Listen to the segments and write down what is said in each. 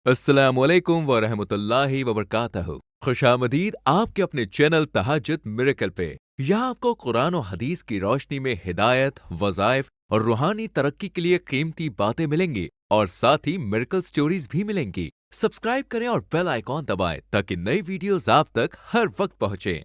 अस्सलामुअलैकुम वरहमतुल्लाहि वबरकातहू। खुशामदीद आपके अपने चैनल तहज्जुद मिरेकल पे। यहाँ आपको कुरान और हदीस की रोशनी में हिदायत, वज़ाइफ और रूहानी तरक्की के लिए कीमती बातें मिलेंगी और साथ ही मिरेकल स्टोरीज भी मिलेंगी। सब्सक्राइब करें और बेल आइकॉन दबाएं ताकि नई वीडियोस आप तक हर वक्त पहुँचे।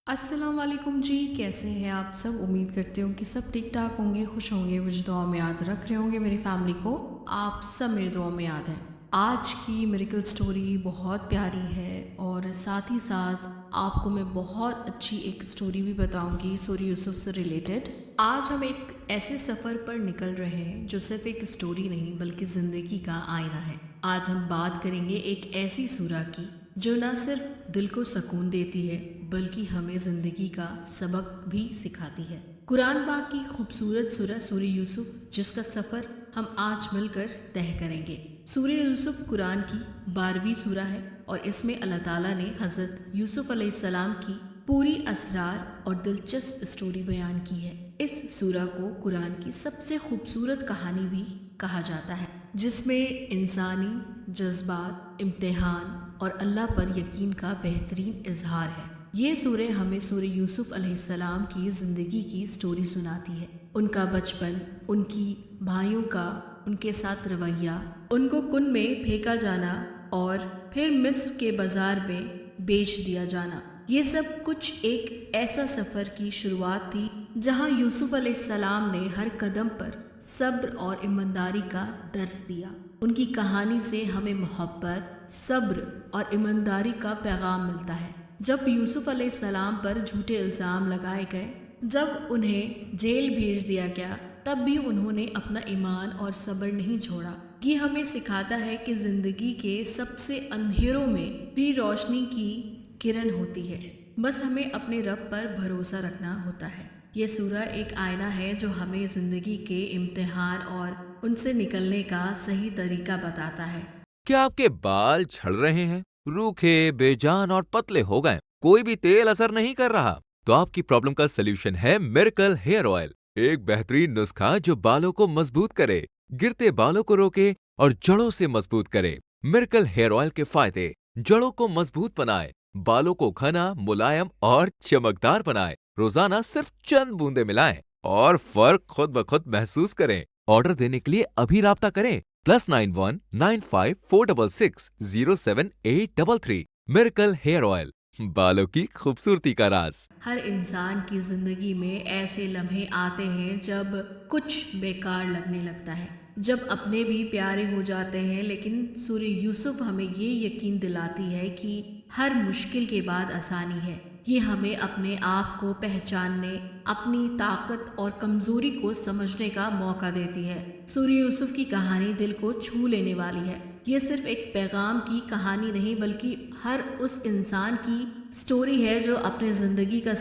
अस्सलाम वालेकुम जी, कैसे हैं आप सब। उम्मीद करती हूँ कि सब ठीक ठाक होंगे, खुश होंगे, मुझे दुआ में याद रख रहे होंगे। मेरी फैमिली को आप सब मेरी दुआ में याद हैं। आज की मिरेकल स्टोरी बहुत प्यारी है और साथ ही साथ आपको मैं बहुत अच्छी एक स्टोरी भी बताऊंगी सूरह यूसुफ से रिलेटेड। आज हम एक ऐसे सफ़र पर निकल रहे हैं जो सिर्फ एक स्टोरी नहीं बल्कि ज़िंदगी का आईना है। आज हम बात करेंगे एक ऐसी सूरह की जो न सिर्फ दिल को सुकून देती है बल्कि हमें ज़िंदगी का सबक भी सिखाती है। कुरान पाक की खूबसूरत सूरह सूरह यूसुफ, जिसका सफ़र हम आज मिलकर तय करेंगे। सूरह यूसुफ कुरान की 12वीं सूरह है और इसमें अल्लाह ताला ने हज़रत यूसुफ अलैहिस्सलाम की पूरी असरार और दिलचस्प स्टोरी बयान की है। इस सूरह को कुरान की सबसे खूबसूरत कहानी भी कहा जाता है, जिसमें इंसानी जज्बात, इम्तिहान और अल्लाह पर यकीन का बेहतरीन इजहार है। ये सूरह हमें सूरह यूसुफ अलैहिस्सलाम की ज़िंदगी की स्टोरी सुनाती है। उनका बचपन, उनकी भाइयों का उनके साथ रवैया, उनको कुन में फेंका जाना और फिर मिस्र के बाज़ार में बेच दिया जाना, ये सब कुछ एक ऐसा सफ़र की शुरुआत थी जहाँ यूसुफ अलैहिस्सलाम ने हर कदम पर सब्र और ईमानदारी का दर्स दिया। उनकी कहानी से हमें मोहब्बत, सब्र और ईमानदारी का पैगाम मिलता है। जब यूसुफ अलैहिस्सलाम पर झूठे इल्ज़ाम लगाए गए, जब उन्हें जेल भेज दिया गया, तब भी उन्होंने अपना ईमान और सब्र नहीं छोड़ा। ये हमें सिखाता है कि ज़िंदगी के सबसे अंधेरों में भी रोशनी की किरण होती है, बस हमें अपने रब पर भरोसा रखना होता है। ये सूरह एक आईना है जो हमें ज़िंदगी के इम्तिहान और उनसे निकलने का सही तरीका बताता है। क्या आपके बाल झड़ रहे हैं, रूखे, बेजान और पतले हो गए, कोई भी तेल असर नहीं कर रहा? तो आपकी प्रॉब्लम का सलूशन है मिरेकल हेयर ऑयल। एक बेहतरीन नुस्खा जो बालों को मजबूत करे, गिरते बालों को रोके और जड़ों से मजबूत करे। मिरेकल हेयर ऑयल के फायदे: जड़ों को मजबूत बनाए, बालों को घना, मुलायम और चमकदार बनाए। रोजाना सिर्फ चंद बूंदे मिलाएं और फर्क खुद ब खुद महसूस करें। ऑर्डर देने के लिए अभी राब्ता करें +919546607833। मिरेकल हेयर ऑयल, बालों की खूबसूरती का राज। हर इंसान की ज़िंदगी में ऐसे लम्हे आते हैं जब कुछ बेकार लगने लगता है, जब अपने भी प्यारे हो जाते हैं। लेकिन सूरह यूसुफ हमें ये यकीन दिलाती है कि हर मुश्किल के बाद आसानी है। ये हमें अपने आप को पहचानने, अपनी ताकत और कमज़ोरी को समझने का मौका देती है। सूरह यूसुफ की कहानी दिल को छू लेने वाली है। ये सिर्फ एक पैगाम की कहानी नहीं बल्कि हर उस इंसान की स्टोरी है जो अपने ज़िंदगी का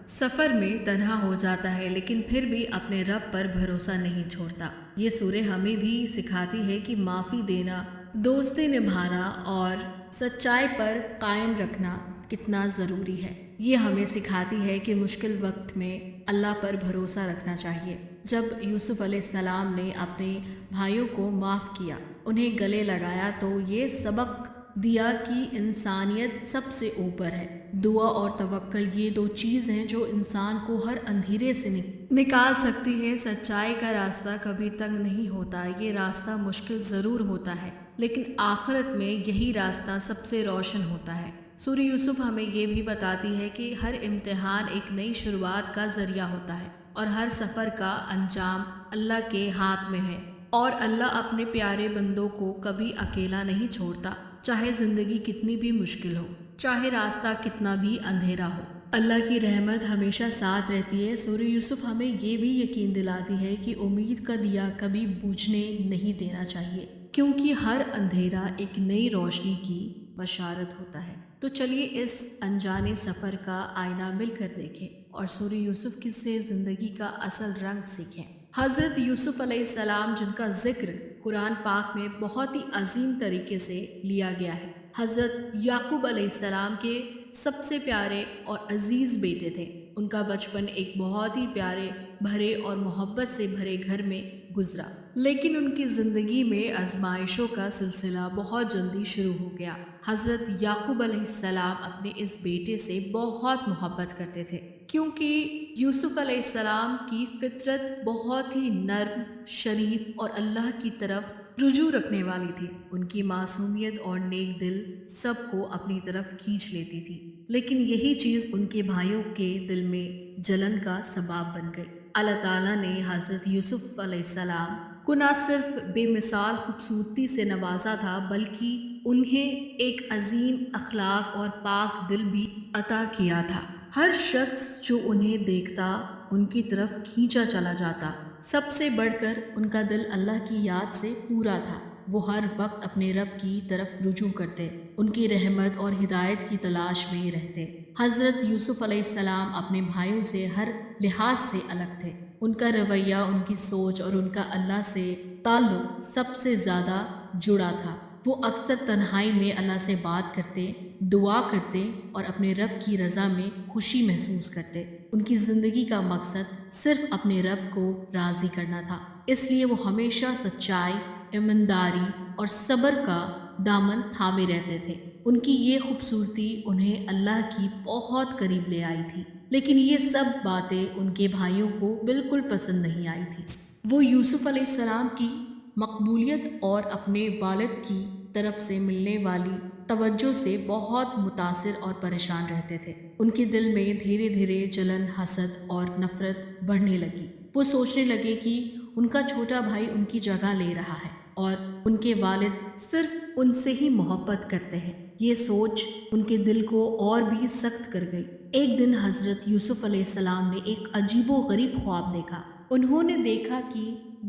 सफ़र में तन्हा हो जाता है लेकिन फिर भी अपने रब पर भरोसा नहीं छोड़ता। ये सूरह हमें भी सिखाती है कि माफ़ी देना, दोस्ती निभाना और सच्चाई पर कायम रखना कितना ज़रूरी है। ये हमें सिखाती है कि मुश्किल वक्त में अल्लाह पर भरोसा रखना चाहिए। जब यूसुफ अलैहिस्सलाम ने अपने भाइयों को माफ़ किया, उन्हें गले लगाया, तो ये सबक दिया कि इंसानियत सबसे ऊपर है। दुआ और तवक्कल ये दो चीज़ हैं जो इंसान को हर अंधेरे से निकाल सकती है। सच्चाई का रास्ता कभी तंग नहीं होता, ये रास्ता मुश्किल ज़रूर होता है लेकिन आखिरत में यही रास्ता सबसे रोशन होता है। सूरह यूसुफ हमें ये भी बताती है कि हर इम्तिहान एक नई शुरुआत का ज़रिया होता है और हर सफ़र का अंजाम अल्लाह के हाथ में है। और अल्लाह अपने प्यारे बंदों को कभी अकेला नहीं छोड़ता, चाहे ज़िंदगी कितनी भी मुश्किल हो, चाहे रास्ता कितना भी अंधेरा हो। अल्लाह की रहमत हमेशा साथ रहती है। सूरह यूसुफ हमें ये भी यकीन दिलाती है कि उम्मीद का दिया कभी बुझने नहीं देना चाहिए, क्योंकि हर अंधेरा एक नई रोशनी की बशारत होता है। तो चलिए इस अनजाने सफ़र का आईना मिलकर देखें और सूरह यूसुफ की से ज़िंदगी का असल रंग सीखें। हज़रत यूसुफ अलैहिस्सलाम, जिनका जिक्र कुरान पाक में बहुत ही अजीम तरीके से लिया गया है, हज़रत याकूब अलैहिस्सलाम के सबसे प्यारे और अजीज़ बेटे थे। उनका बचपन एक बहुत ही प्यारे بھرے اور محبت سے بھرے گھر میں گزرا، لیکن ان کی زندگی میں آزمائشوں کا سلسلہ بہت جلدی شروع ہو گیا۔ حضرت یعقوب علیہ السلام اپنے اس بیٹے سے بہت محبت کرتے تھے، کیونکہ یوسف علیہ السلام کی فطرت بہت ہی نرم، شریف اور اللہ کی طرف رجوع رکھنے والی تھی۔ ان کی معصومیت اور نیک دل سب کو اپنی طرف کھینچ لیتی تھی، لیکن یہی چیز ان کے بھائیوں کے دل میں جلن کا سبب بن گئی۔ اللہ تعالیٰ نے حضرت یوسف علیہ السلام کو نہ صرف بے مثال خوبصورتی سے نوازا تھا، بلکہ انہیں ایک عظیم اخلاق اور پاک دل بھی عطا کیا تھا۔ ہر شخص جو انہیں دیکھتا ان کی طرف کھینچا چلا جاتا۔ سب سے بڑھ کر ان کا دل اللہ کی یاد سے پورا تھا۔ وہ ہر وقت اپنے رب کی طرف رجوع کرتے، ان کی رحمت اور ہدایت کی تلاش میں رہتے۔ حضرت یوسف علیہ السلام اپنے بھائیوں سے ہر لحاظ سے الگ تھے۔ ان کا رویہ، ان کی سوچ اور ان کا اللہ سے تعلق سب سے زیادہ جڑا تھا۔ وہ اکثر تنہائی میں اللہ سے بات کرتے، دعا کرتے اور اپنے رب کی رضا میں خوشی محسوس کرتے۔ ان کی زندگی کا مقصد صرف اپنے رب کو راضی کرنا تھا، اس لیے وہ ہمیشہ سچائی، ایمانداری اور صبر کا دامن تھامے رہتے تھے۔ ان کی یہ خوبصورتی انہیں اللہ کی بہت قریب لے آئی تھی، لیکن یہ سب باتیں ان کے بھائیوں کو بالکل پسند نہیں آئی تھی۔ وہ یوسف علیہ السلام کی مقبولیت اور اپنے والد کی طرف سے ملنے والی توجہ سے بہت متاثر اور پریشان رہتے تھے۔ ان کے دل میں دھیرے دھیرے جلن، حسد اور نفرت بڑھنے لگی۔ وہ سوچنے لگے کہ ان کا چھوٹا بھائی ان کی جگہ لے رہا ہے اور ان کے والد صرف ان سے ہی محبت کرتے ہیں۔ یہ سوچ ان کے دل کو اور بھی سخت کر گئی۔ ایک دن حضرت یوسف علیہ السلام نے ایک عجیب و غریب خواب دیکھا۔ انہوں نے دیکھا کہ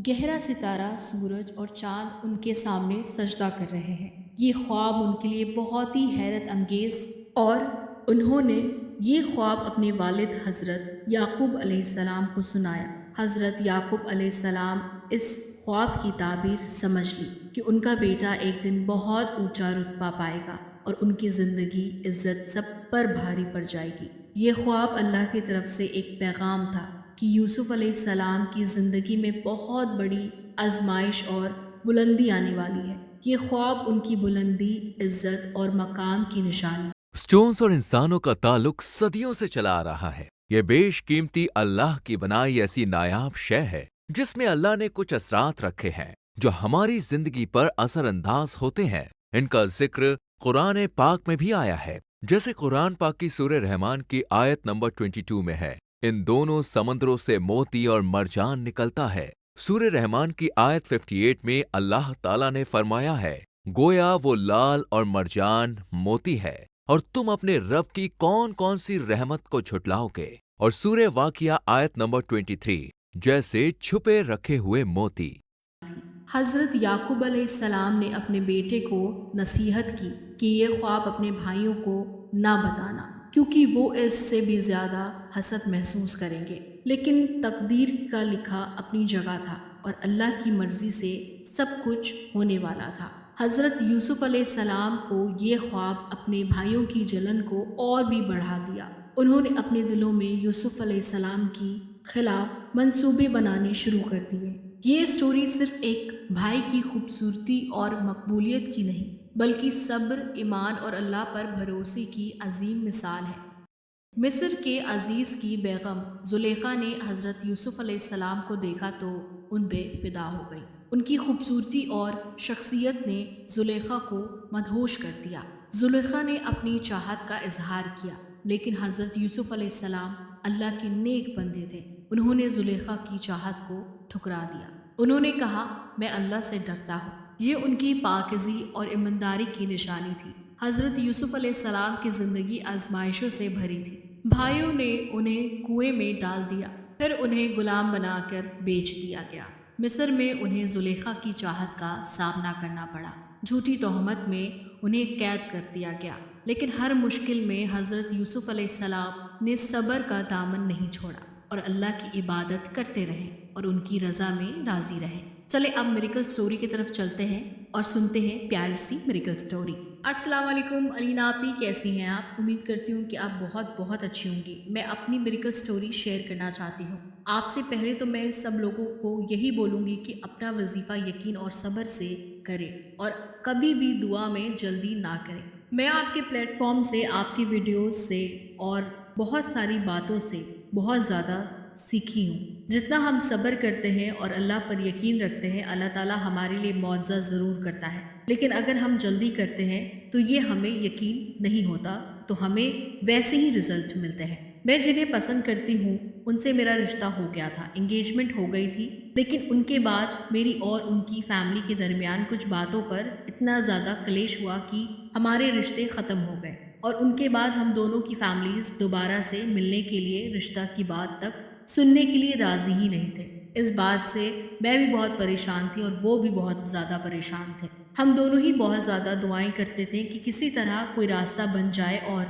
گہرا ستارہ، سورج اور چاند ان کے سامنے سجدہ کر رہے ہیں۔ یہ خواب ان کے لیے بہت ہی حیرت انگیز، اور انہوں نے یہ خواب اپنے والد حضرت یعقوب علیہ السلام کو سنایا۔ حضرت یعقوب علیہ السلام اس خواب کی تعبیر سمجھ لی کہ ان کا بیٹا ایک دن بہت اونچا رتبہ پائے گا اور ان کی زندگی، عزت سب پر بھاری پڑ جائے گی۔ یہ خواب اللہ کی طرف سے ایک پیغام تھا کہ یوسف علیہ السلام کی زندگی میں بہت بڑی آزمائش اور بلندی آنے والی ہے۔ یہ خواب ان کی بلندی، عزت اور مقام کی نشانی۔ سٹونز اور انسانوں کا تعلق صدیوں سے چلا آ رہا ہے۔ یہ بیش قیمتی اللہ کی بنائی ایسی نایاب شے ہے جس میں اللہ نے کچھ اثرات رکھے ہیں جو ہماری زندگی پر اثر انداز ہوتے ہیں۔ ان کا ذکر قرآن پاک میں بھی آیا ہے، جیسے قرآن پاک کی سورہ رحمان کی آیت نمبر 22 میں ہے، ان دونوں سمندروں سے موتی اور مرجان نکلتا ہے۔ سورہ رحمان کی آیت 58 میں اللہ تعالیٰ نے فرمایا ہے، گویا وہ لال اور مرجان موتی ہے، اور تم اپنے رب کی کون کون سی رحمت کو جھٹلاؤ گے۔ اور سورہ واقعہ آیت نمبر 23، جیسے چھپے رکھے ہوئے موتی۔ حضرت یعقوب علیہ السلام نے اپنے بیٹے کو نصیحت کی کہ یہ خواب اپنے بھائیوں کو نہ بتانا، کیونکہ وہ اس سے بھی زیادہ حسد محسوس کریں گے۔ لیکن تقدیر کا لکھا اپنی جگہ تھا اور اللہ کی مرضی سے سب کچھ ہونے والا تھا۔ حضرت یوسف علیہ السلام کو یہ خواب اپنے بھائیوں کی جلن کو اور بھی بڑھا دیا۔ انہوں نے اپنے دلوں میں یوسف علیہ السلام کی خلاف منصوبے بنانے شروع کر دیے۔ یہ سٹوری صرف ایک بھائی کی خوبصورتی اور مقبولیت کی نہیں، بلکہ صبر، ایمان اور اللہ پر بھروسے کی عظیم مثال ہے۔ مصر کے عزیز کی بیگم زلیخا نے حضرت یوسف علیہ السلام کو دیکھا تو ان پہ فدا ہو گئی۔ ان کی خوبصورتی اور شخصیت نے زلیخا کو مدہوش کر دیا۔ زلیخا نے اپنی چاہت کا اظہار کیا، لیکن حضرت یوسف علیہ السلام اللہ کے نیک بندے تھے۔ انہوں نے زلیخا کی چاہت کو ٹھکرا دیا۔ انہوں نے کہا، میں اللہ سے ڈرتا ہوں۔ یہ ان کی پاکیزگی اور ایمانداری کی نشانی تھی۔ حضرت یوسف علیہ السلام کی زندگی آزمائشوں سے بھری تھی۔ بھائیوں نے انہیں کنویں میں ڈال دیا، پھر انہیں غلام بنا کر بیچ دیا گیا۔ مصر میں انہیں زلیخا کی چاہت کا سامنا کرنا پڑا۔ جھوٹی تہمت میں انہیں قید کر دیا گیا، لیکن ہر مشکل میں حضرت یوسف علیہ السلام نے صبر کا دامن نہیں چھوڑا اور اللہ کی عبادت کرتے رہے اور ان کی رضا میں راضی رہے۔ چلے اب میریکل سٹوری کی طرف چلتے ہیں اور سنتے ہیں پیاری سی میریکل سٹوری۔ अस्सलाम वालेकुम अलीना आपी, कैसी हैं आप? उम्मीद करती हूँ कि आप बहुत बहुत अच्छी होंगी। मैं अपनी मिरेकल स्टोरी शेयर करना चाहती हूँ। आपसे पहले तो मैं सब लोगों को यही बोलूँगी कि अपना वज़ीफ़ा यकीन और सब्र से करें और कभी भी दुआ में जल्दी ना करें। मैं आपके प्लेटफ़ॉर्म से, आपकी वीडियोज़ से और बहुत सारी बातों से बहुत ज़्यादा सीखी हूँ। जितना हम सब्र करते हैं और अल्लाह पर यकीन रखते हैं, अल्लाह ताला हमारे लिए मुआवज़ा ज़रूर करता है। लेकिन अगर हम जल्दी करते हैं तो ये हमें यकीन नहीं होता, तो हमें वैसे ही रिजल्ट मिलते हैं। मैं जिन्हें पसंद करती हूँ उनसे मेरा रिश्ता हो गया था, एंगेजमेंट हो गई थी, लेकिन उनके बाद मेरी और उनकी फैमिली के दरमियान कुछ बातों पर इतना ज़्यादा क्लेश हुआ कि हमारे रिश्ते ख़त्म हो गए और उनके बाद हम दोनों की फैमिलीज दोबारा से मिलने के लिए रिश्ता की बात तक सुनने के लिए राजी ही नहीं थे। इस बात से मैं भी बहुत परेशान थी और वो भी बहुत ज़्यादा परेशान थे। हम दोनों ही बहुत ज़्यादा दुआएं करते थे कि किसी तरह कोई रास्ता बन जाए और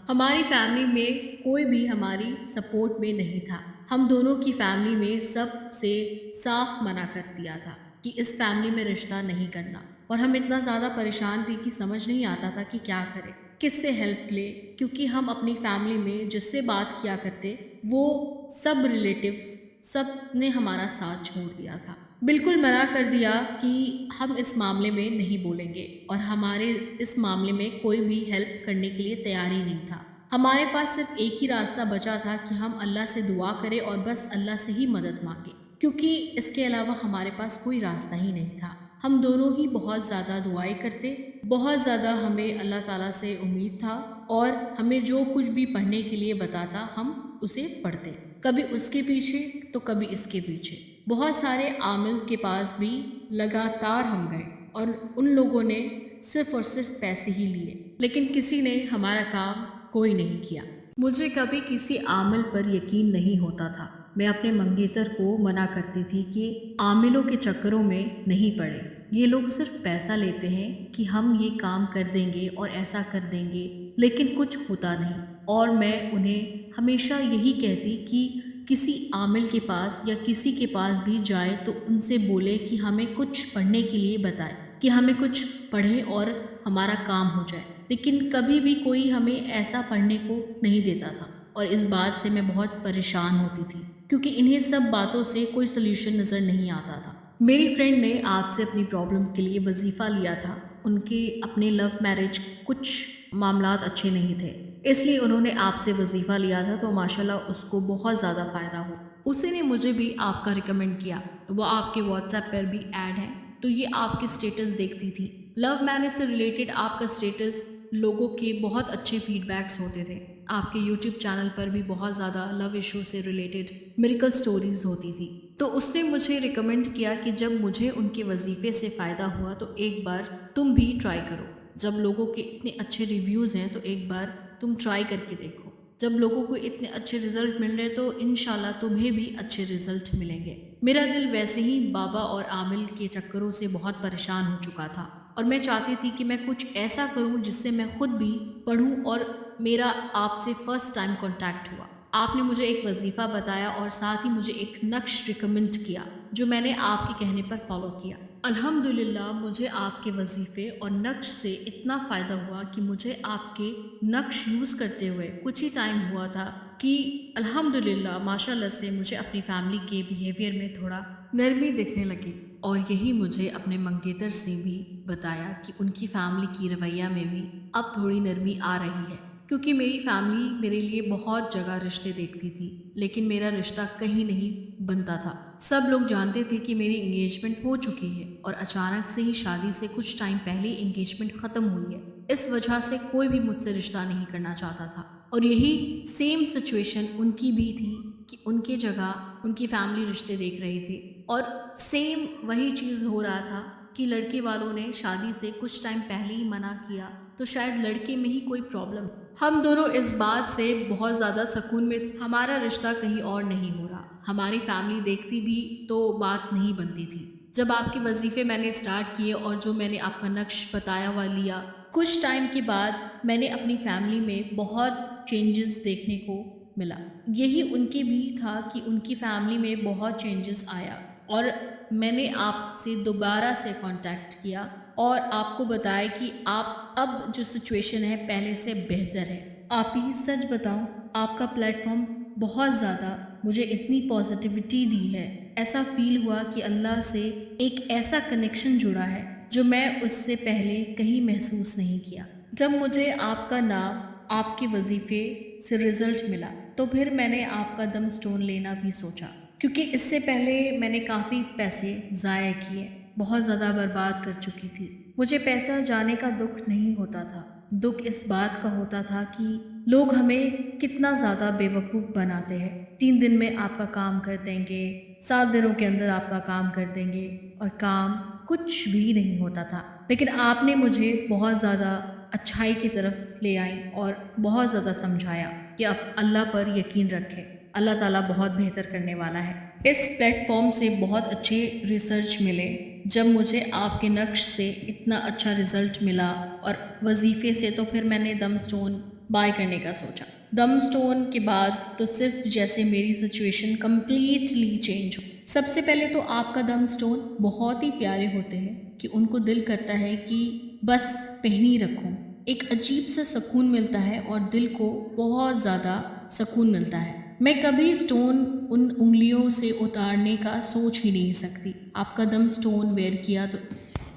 हमारी फैमिली में कोई भी हमारी सपोर्ट में नहीं था। हम दोनों की फैमिली में सबसे साफ मना कर दिया था कि इस फैमिली में रिश्ता नहीं करना और हम इतना ज़्यादा परेशान थे कि समझ नहीं आता था कि क्या करें, किससे हेल्प ले, क्योंकि हम अपनी फैमिली में जिससे बात किया करते वो सब रिलेटिव्स सब ने हमारा साथ छोड़ दिया था। बिल्कुल मना कर दिया कि हम इस मामले में नहीं बोलेंगे और हमारे इस मामले में कोई भी हेल्प करने के लिए तैयार ही नहीं था। हमारे पास सिर्फ एक ही रास्ता बचा था कि हम अल्लाह से दुआ करें और बस अल्लाह से ही मदद मांगे, क्योंकि इसके अलावा हमारे पास कोई रास्ता ही नहीं था। हम दोनों ही बहुत ज़्यादा दुआएं करते, बहुत ज़्यादा हमें अल्लाह ताला से उम्मीद था और हमें जो कुछ भी पढ़ने के लिए बताता हम उसे पढ़ते, कभी उसके पीछे तो कभी इसके पीछे। बहुत सारे आमिल के पास भी लगातार हम गए और उन लोगों ने सिर्फ और सिर्फ पैसे ही लिए, लेकिन किसी ने हमारा काम कोई नहीं किया। मुझे कभी किसी आमिल पर यकीन नहीं होता था। मैं अपने मंगेतर को मना करती थी कि आमिलों के चक्करों में नहीं पड़े, ये लोग सिर्फ पैसा लेते हैं कि हम ये काम कर देंगे और ऐसा कर देंगे, लेकिन कुछ होता नहीं। और मैं उन्हें हमेशा यही कहती कि किसी आमिल के पास या किसी के पास भी जाए तो उनसे बोले कि हमें कुछ पढ़ने के लिए बताए, कि हमें कुछ पढ़ें और हमारा काम हो जाए, लेकिन कभी भी कोई हमें ऐसा पढ़ने को नहीं देता था और इस बात से मैं बहुत परेशान होती थी, क्योंकि इन्हें सब बातों से कोई सल्यूशन नज़र नहीं आता था। मेरी फ्रेंड ने आपसे अपनी प्रॉब्लम के लिए वजीफ़ा लिया था। उनके अपने लव मैरिज कुछ मामलात अच्छे नहीं थे, इसलिए उन्होंने आपसे वजीफ़ा लिया था, तो माशाल्लाह उसको बहुत ज़्यादा फ़ायदा हो। उसी ने मुझे भी आपका रिकमेंड किया, वो आपके व्हाट्सएप पर भी ऐड है, तो ये आपके स्टेटस देखती थी। लव मैरिज से रिलेटेड आपका स्टेटस लोगों के बहुत अच्छे फीडबैक्स होते थे। आपके यूट्यूब चैनल पर भी बहुत ज़्यादा लव इशू से रिलेटेड मिरेकल स्टोरीज होती थी। तो उसने मुझे रिकमेंड किया कि जब मुझे उनके वजीफ़े से फ़ायदा हुआ तो एक बार तुम भी ट्राई करो। जब लोगों के इतने अच्छे रिव्यूज़ हैं तो एक बार तुम ट्राई करके देखो। जब लोगों को इतने अच्छे रिजल्ट मिल रहे तो इंशाल्लाह तुम्हें भी अच्छे रिजल्ट मिलेंगे। मेरा दिल वैसे ही बाबा और आमिल के चक्करों से बहुत परेशान हो चुका था और मैं चाहती थी कि मैं कुछ ऐसा करूं जिससे मैं खुद भी पढ़ूं और मेरा आपसे फर्स्ट टाइम कांटेक्ट हुआ। आपने मुझे एक वजीफ़ा बताया और साथ ही मुझे एक नक्श रिकमेंड किया, जो मैंने आपके कहने पर फॉलो किया। अल्हम्दुलिल्लाह मुझे आपके वजीफ़े और नक्श से इतना फ़ायदा हुआ कि मुझे आपके नक्श यूज़ करते हुए कुछ ही टाइम हुआ था कि अल्हम्दुलिल्लाह माशाल्लाह से मुझे अपनी फैमिली के बिहेवियर में थोड़ा नरमी दिखने लगी और यही मुझे अपने मंगेतर से भी बताया कि उनकी फैमिली की रवैया में भी अब थोड़ी नरमी आ रही है, क्योंकि मेरी फैमिली मेरे लिए बहुत जगह रिश्ते देखती थी, लेकिन मेरा रिश्ता कहीं नहीं बनता था। सब लोग जानते थे कि मेरी एंगेजमेंट हो चुकी है और अचानक से ही शादी से कुछ टाइम पहले एंगेजमेंट ख़त्म हुई है। इस वजह से कोई भी मुझसे रिश्ता नहीं करना चाहता था और यही सेम सिचुएशन उनकी भी थी कि उनके जगह उनकी फैमिली रिश्ते देख रही थी और सेम वही चीज़ हो रहा था कि लड़के वालों ने शादी से कुछ टाइम पहले ही मना किया, तो शायद लड़के में ही कोई प्रॉब्लम। हम दोनों इस बात से बहुत ज़्यादा सुकून में थे, हमारा रिश्ता कहीं और नहीं हो रहा। हमारी फैमिली देखती भी तो बात नहीं बनती थी। जब आपके वजीफ़े मैंने स्टार्ट किए और जो मैंने आपका नक्श बताया हुआ लिया, कुछ टाइम के बाद मैंने अपनी फैमिली में बहुत चेंजेस देखने को मिला। यही उनके भी था कि उनकी फैमिली में बहुत चेंजेस आया और मैंने आपसे दोबारा से कांटेक्ट किया اور آپ کو بتائے کہ آپ اب جو سچویشن ہے پہلے سے بہتر ہے۔ آپ ہی سچ بتاؤں، آپ کا پلیٹ فارم بہت زیادہ مجھے اتنی پازیٹیوٹی دی ہے، ایسا فیل ہوا کہ اللہ سے ایک ایسا کنیکشن جڑا ہے جو میں اس سے پہلے کہیں محسوس نہیں کیا۔ جب مجھے آپ کا نام، آپ کے وظیفے سے رزلٹ ملا تو پھر میں نے آپ کا دم سٹون لینا بھی سوچا، کیونکہ اس سے پہلے میں نے کافی پیسے ضائع کیے، بہت زیادہ برباد کر چکی تھی۔ مجھے پیسہ جانے کا دکھ نہیں ہوتا تھا، دکھ اس بات کا ہوتا تھا کہ لوگ ہمیں کتنا زیادہ بے وقوف بناتے ہیں۔ 3 دن میں آپ کا کام کر دیں گے، 7 دنوں کے اندر آپ کا کام کر دیں گے، اور کام کچھ بھی نہیں ہوتا تھا۔ لیکن آپ نے مجھے بہت زیادہ اچھائی کی طرف لے آئی اور بہت زیادہ سمجھایا کہ اب اللہ پر یقین رکھے، اللہ تعالیٰ بہت بہتر کرنے والا ہے۔ اس پلیٹ فارم سے بہت اچھے ریسرچ ملے۔ جب مجھے آپ کے نقش سے اتنا اچھا رزلٹ ملا اور وظیفے سے، تو پھر میں نے دم سٹون بائی کرنے کا سوچا۔ دم سٹون کے بعد تو صرف جیسے میری سچویشن کمپلیٹلی چینج ہو۔ سب سے پہلے تو آپ کا دم سٹون بہت ہی پیارے ہوتے ہیں کہ ان کو دل کرتا ہے کہ بس پہنی رکھوں۔ ایک عجیب سا سکون ملتا ہے اور دل کو بہت زیادہ سکون ملتا ہے۔ میں کبھی سٹون ان انگلیوں سے اتارنے کا سوچ ہی نہیں سکتی۔ آپ کا دم سٹون ویئر کیا تو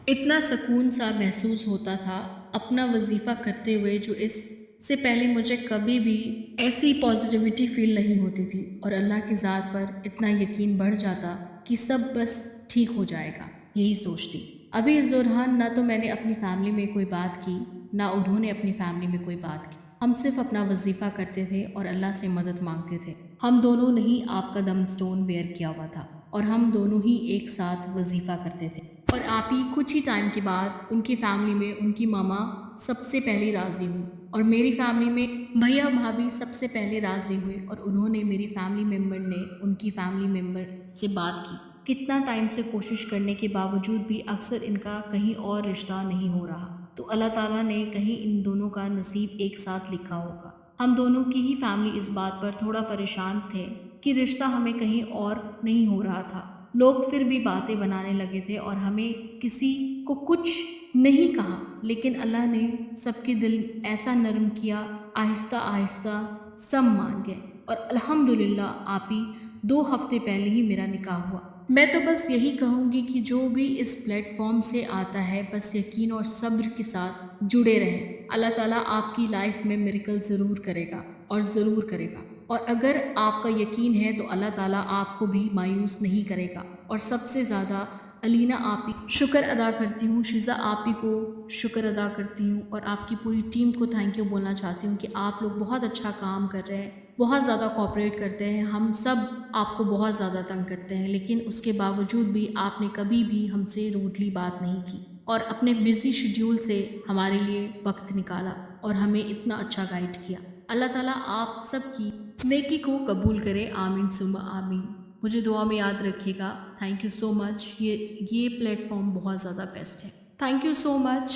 اتنا سکون سا محسوس ہوتا تھا اپنا وظیفہ کرتے ہوئے، جو اس سے پہلے مجھے کبھی بھی ایسی پازیٹیوٹی فیل نہیں ہوتی تھی، اور اللہ کی ذات پر اتنا یقین بڑھ جاتا کہ سب بس ٹھیک ہو جائے گا، یہی سوچتی۔ ابھی اس دوران نہ تو میں نے اپنی فیملی میں کوئی بات کی، نہ انہوں نے اپنی فیملی میں کوئی بات کی۔ ہم صرف اپنا وظیفہ کرتے تھے اور اللہ سے مدد مانگتے تھے۔ ہم دونوں نے ہی آپ کا دم سٹون ویئر کیا ہوا تھا اور ہم دونوں ہی ایک ساتھ وظیفہ کرتے تھے۔ اور آپ ہی کچھ ہی ٹائم کے بعد ان کی فیملی میں ان کی ماما سب سے پہلی راضی ہوئی، اور میری فیملی میں بھیا بھابھی سب سے پہلے راضی ہوئے، اور انہوں نے میری فیملی ممبر نے ان کی فیملی ممبر سے بات کی۔ کتنا ٹائم سے کوشش کرنے کے باوجود بھی اکثر ان کا کہیں اور رشتہ نہیں ہو رہا، تو اللہ تعالیٰ نے کہیں ان دونوں کا نصیب ایک ساتھ لکھا ہوگا۔ ہم دونوں کی ہی فیملی اس بات پر تھوڑا پریشان تھے کہ رشتہ ہمیں کہیں اور نہیں ہو رہا تھا۔ لوگ پھر بھی باتیں بنانے لگے تھے اور ہمیں کسی کو کچھ نہیں کہا، لیکن اللہ نے سب کے دل ایسا نرم کیا، آہستہ آہستہ سب مان گئے، اور الحمدللہ آپ ہی 2 ہفتے پہلے ہی میرا نکاح ہوا۔ میں تو بس یہی کہوں گی کہ جو بھی اس پلیٹ فارم سے آتا ہے، بس یقین اور صبر کے ساتھ جڑے رہیں۔ اللہ تعالیٰ آپ کی لائف میں میریکل ضرور کرے گا اور ضرور کرے گا، اور اگر آپ کا یقین ہے تو اللہ تعالیٰ آپ کو بھی مایوس نہیں کرے گا۔ اور سب سے زیادہ علینا آپ ہی شکر ادا کرتی ہوں، شیزہ آپ ہی کو شکر ادا کرتی ہوں، اور آپ کی پوری ٹیم کو تھینک یو بولنا چاہتی ہوں کہ آپ لوگ بہت اچھا کام کر رہے ہیں، بہت زیادہ کوآپریٹ کرتے ہیں۔ ہم سب آپ کو بہت زیادہ تنگ کرتے ہیں، لیکن اس کے باوجود بھی آپ نے کبھی بھی ہم سے روڈلی بات نہیں کی، اور اپنے بزی شیڈیول سے ہمارے لیے وقت نکالا اور ہمیں اتنا اچھا گائیڈ کیا۔ اللہ تعالیٰ آپ سب کی نیکی کو قبول کرے، آمین ثم آمین۔ مجھے دعا میں یاد رکھیے گا۔ تھینک یو سو مچ۔ یہ پلیٹ فارم بہت زیادہ بیسٹ ہے۔ Thank you so much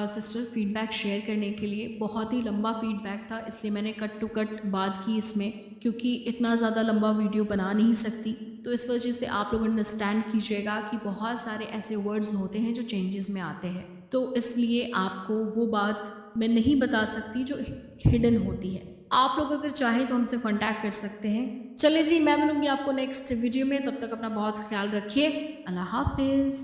sister feedback share کرنے کے لیے۔ بہت ہی لمبا فیڈ بیک تھا، اس لیے میں نے کٹ ٹو کٹ بات کی اس میں، کیونکہ اتنا زیادہ لمبا ویڈیو بنا نہیں سکتی، تو اس وجہ سے آپ لوگ انڈرسٹینڈ کیجیے گا کہ بہت سارے ایسے ورڈز ہوتے ہیں جو چینجز میں آتے ہیں، تو اس لیے آپ کو وہ بات میں نہیں بتا سکتی جو ہڈن ہوتی ہے۔ آپ لوگ اگر چاہیں تو ہم سے کانٹیکٹ کر سکتے ہیں۔ چلے جی، میں ملوں گی آپ کو نیکسٹ ویڈیو میں، تب تک اپنا بہت خیال رکھیے۔ اللہ حافظ۔